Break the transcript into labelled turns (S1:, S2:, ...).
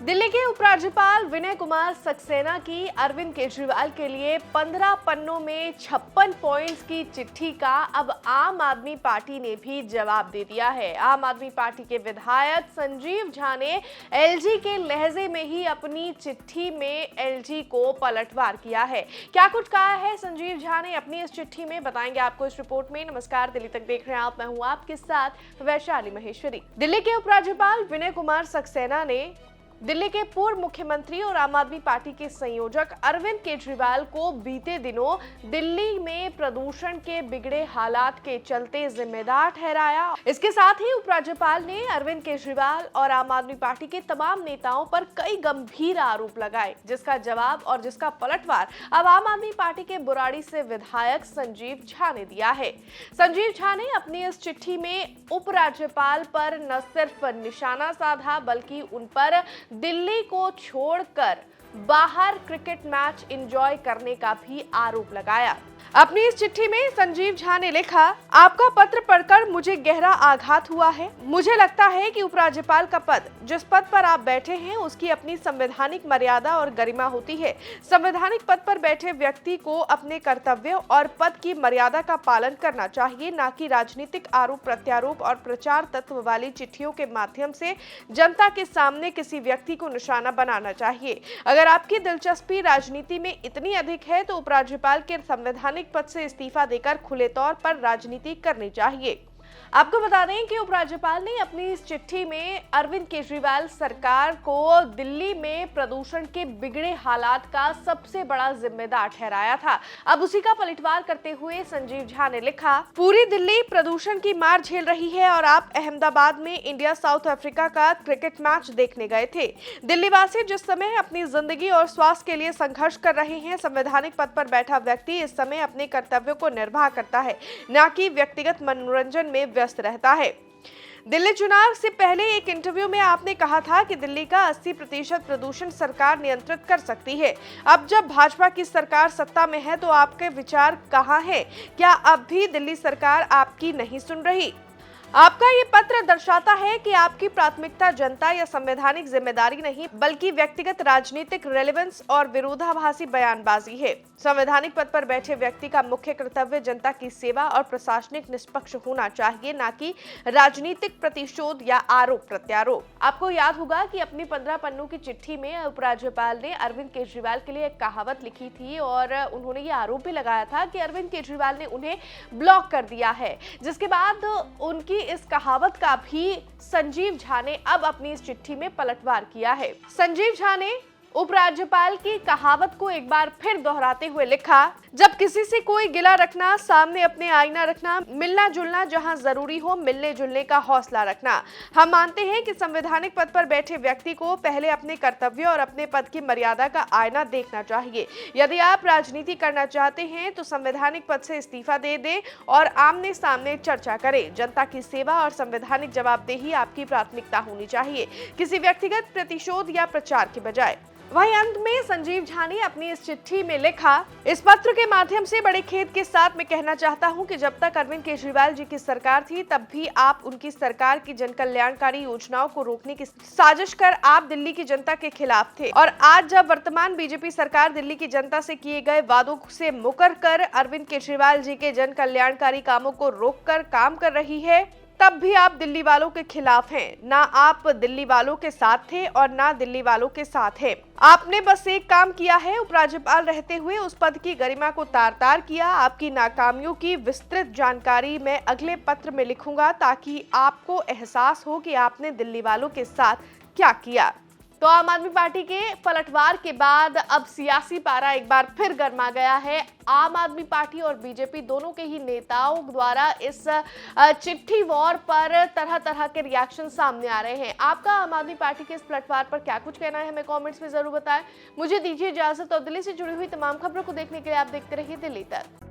S1: दिल्ली के उपराज्यपाल विनय कुमार सक्सेना की अरविंद केजरीवाल के लिए 15 पन्नों में 56 पॉइंट्स की चिट्ठी का अब आम आदमी पार्टी ने भी जवाब दे दिया है। आम आदमी पार्टी के विधायक संजीव झा ने एलजी के लहजे में ही अपनी चिट्ठी में एलजी को पलटवार किया है। क्या कुछ कहा है संजीव झा ने अपनी इस चिट्ठी में, बताएंगे आपको इस रिपोर्ट में। नमस्कार, दिल्ली तक देख रहे हैं आप, मैं हूं आपके साथ वैशाली महेश्वरी। दिल्ली के उपराज्यपाल विनय कुमार सक्सेना ने दिल्ली के पूर्व मुख्यमंत्री और आम आदमी पार्टी के संयोजक अरविंद केजरीवाल को बीते दिनों दिल्ली में प्रदूषण के बिगड़े हालात के चलते जिम्मेदार ठहराया। इसके साथ ही उपराज्यपाल ने अरविंद केजरीवाल और आम आदमी पार्टी के तमाम नेताओं पर कई गंभीर आरोप लगाए, जिसका जवाब और जिसका पलटवार अब आम आदमी पार्टी के बुराड़ी से विधायक संजीव झा ने दिया है। संजीव झा ने अपनी इस चिट्ठी में उपराज्यपाल पर न सिर्फ निशाना साधा, बल्कि उन पर दिल्ली को छोड़कर बाहर क्रिकेट मैच एंजॉय करने का भी आरोप लगाया। अपनी इस चिट्ठी में संजीव झा ने लिखा, आपका पत्र पढ़कर मुझे गहरा आघात हुआ है। मुझे लगता है कि उपराज्यपाल का पद, जिस पद पर आप बैठे हैं, उसकी अपनी संवैधानिक मर्यादा और गरिमा होती है। संवैधानिक पद पर बैठे व्यक्ति को अपने कर्तव्यों और पद की मर्यादा का पालन करना चाहिए, न कि राजनीतिक आरोप प्रत्यारोप और प्रचार तत्व वाली चिट्ठियों के माध्यम से जनता के सामने किसी व्यक्ति को निशाना बनाना चाहिए। अगर आपकी दिलचस्पी राजनीति में इतनी अधिक है तो उपराज्यपाल के संवैधानिक पद से इस्तीफा देकर खुले तौर पर राजनीति करनी चाहिए। आपको बता दें कि उपराज्यपाल ने अपनी इस चिट्ठी में अरविंद केजरीवाल सरकार को दिल्ली में प्रदूषण के बिगड़े हालात का सबसे बड़ा जिम्मेदार ठहराया था। अब उसी का पलटवार करते हुए संजीव झा ने लिखा, पूरी दिल्ली प्रदूषण की मार झेल रही है और आप अहमदाबाद में इंडिया साउथ अफ्रीका का क्रिकेट मैच देखने गए थे। दिल्ली वासी जिस समय अपनी जिंदगी और स्वास्थ्य के लिए संघर्ष कर रहे हैं, संवैधानिक पद पर बैठा व्यक्ति इस समय अपने कर्तव्यों को निर्वाह करता है, न कि व्यक्तिगत मनोरंजन में व्यस्त रहता है। दिल्ली चुनाव से पहले एक इंटरव्यू में आपने कहा था कि दिल्ली का 80% प्रदूषण सरकार नियंत्रित कर सकती है। अब जब भाजपा की सरकार सत्ता में है तो आपके विचार कहाँ हैं? क्या अब भी दिल्ली सरकार आपकी नहीं सुन रही? आपका ये पत्र दर्शाता है कि आपकी प्राथमिकता जनता या संवैधानिक जिम्मेदारी नहीं, बल्कि व्यक्तिगत राजनीतिक रेलेवेंस और विरोधाभासी बयानबाजी है। संवैधानिक पद पर बैठे व्यक्ति का मुख्य कर्तव्य जनता की सेवा और प्रशासनिक निष्पक्ष होना चाहिए, न कि राजनीतिक प्रतिशोध या आरोप प्रत्यारोप। आपको याद होगा कि अपनी 15 पन्नों की चिट्ठी में उपराज्यपाल ने अरविंद केजरीवाल के लिए एक कहावत लिखी थी और उन्होंने ये आरोप भी लगाया था कि अरविंद केजरीवाल ने उन्हें ब्लॉक कर दिया है, जिसके बाद उनकी इस कहावत का भी संजीव झा ने अब अपनी इस चिट्ठी में पलटवार किया है। संजीव झा ने उपराज्यपाल की कहावत को एक बार फिर दोहराते हुए लिखा, जब किसी से कोई गिला रखना, सामने अपने आईना रखना, मिलना जुलना जहां जरूरी हो मिलने जुलने का हौसला रखना। हम मानते हैं कि संवैधानिक पद पर बैठे व्यक्ति को पहले अपने कर्तव्य और अपने पद की मर्यादा का आईना देखना चाहिए। यदि आप राजनीति करना चाहते हैं तो संवैधानिक पद से इस्तीफा दे दें और आमने सामने चर्चा करें। जनता की सेवा और संवैधानिक जवाबदेही आपकी प्राथमिकता होनी चाहिए, किसी व्यक्तिगत प्रतिशोध या प्रचार के बजाय। वहीं अंत में संजीव झा ने अपनी इस चिट्ठी में लिखा, इस पत्र के माध्यम से बड़े खेद के साथ मैं कहना चाहता हूं कि जब तक अरविंद केजरीवाल जी की सरकार थी तब भी आप उनकी सरकार की जन कल्याणकारी योजनाओं को रोकने की साजिश कर आप दिल्ली की जनता के खिलाफ थे, और आज जब वर्तमान बीजेपी सरकार दिल्ली की जनता से किए गए वादों से मुकर कर अरविंद केजरीवाल जी के जन कल्याणकारी कामों को रोककर काम कर रही है, तब भी आप दिल्ली वालों के खिलाफ हैं। ना आप दिल्ली वालों के साथ थे और ना दिल्ली वालों के साथ हैं। आपने बस एक काम किया है, उपराज्यपाल रहते हुए उस पद की गरिमा को तार-तार किया। आपकी नाकामियों की विस्तृत जानकारी मैं अगले पत्र में लिखूंगा, ताकि आपको एहसास हो कि आपने दिल्ली वालों के साथ क्या किया। तो आम आदमी पार्टी के पलटवार के बाद अब सियासी पारा एक बार फिर गर्मा गया है। आम आदमी पार्टी और बीजेपी दोनों के ही नेताओं द्वारा इस चिट्ठी वॉर पर तरह तरह के रिएक्शन सामने आ रहे हैं। आपका आम आदमी पार्टी के इस पलटवार पर क्या कुछ कहना है, हमें कमेंट्स में जरूर बताएं। मुझे दीजिए इजाजत और दिल्ली से जुड़ी हुई तमाम खबरों को देखने के लिए आप देखते रहिए दिल्ली तक।